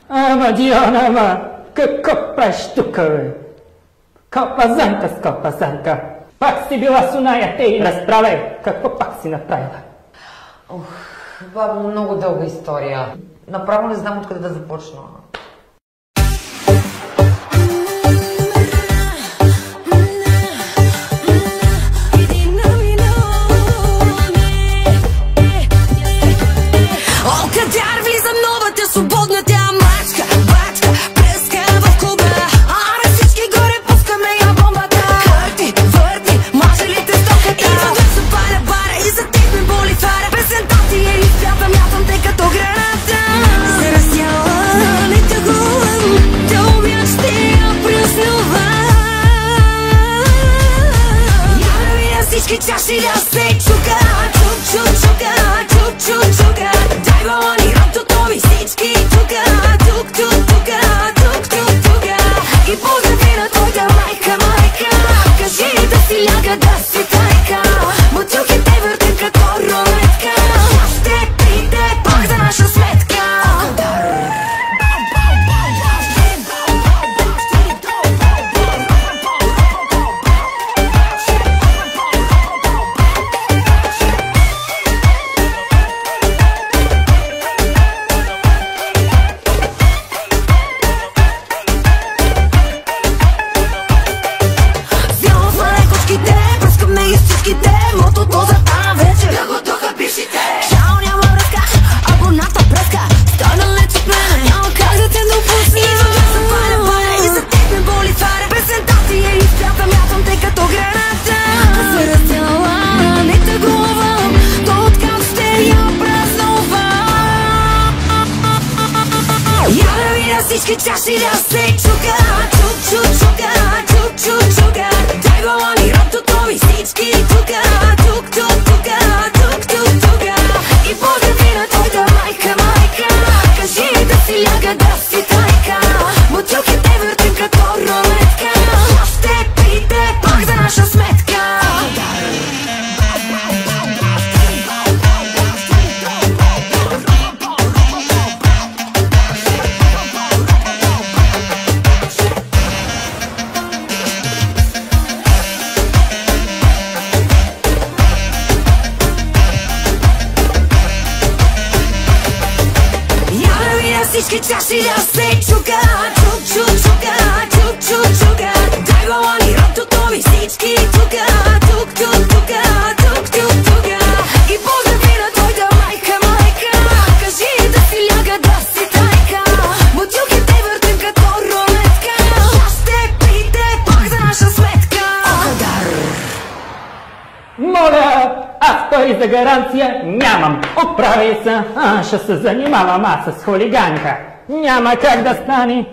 Ама, Диана, ама, какво правиш тук, бе? Калпазанка с калпазанка. Пак си била с оная те и разправяй. Какво пак си направила? Ох, бабо, много дълга история. Направо не знам откъде да започна. Чаши да се чука, чук-чук-чука, чук-чук-чука. Дай балони, ротото ми всички тука, тук-тук-тука, тук-тук-тука. И поздрави на твоята майка, майка. Кажи да си ляга, да си тайка. Бутилките въртим като рулетка. Ще приде пак за наша сметка. Мотото за тази вечер да го духат бившите. Чао, няма връзка, абоната пръска. Стой далеч от мене, няма как да те допусна. Идвам да се паря, и за теб ме боли тваря. Песента ти е изпята, мятам те като граната. Ако се раздяла, не тъгувам, то откам ще я празнувам. Я да видя всички чаши да се чука, чук-чук-чука, чук-чук-чука. Дай балони, ротото ми всички тука, тук-тук-тука, тук-тук-тука. И поздрави на твоята майка, майка. Кажи да си ляга, да си тайка. Бутилките въртим като рулетка. Ще приде пак за наша сметка. Всички чаши да се чука, чук-чук-чука, чук-чук-чука. Дай балони, ротото ми всички тука, тук-тук-тука, тук-тук-тука. И поздрави на твоята майка, майка. Кажи да си ляга, да си тайка. Бутилките въртим като рулетка. Ще приде пак за наша сметка. Моля, аз пари за гаранция нямам. Оправи се, ще се занимавам аз с хулиганка. Няма как да стане.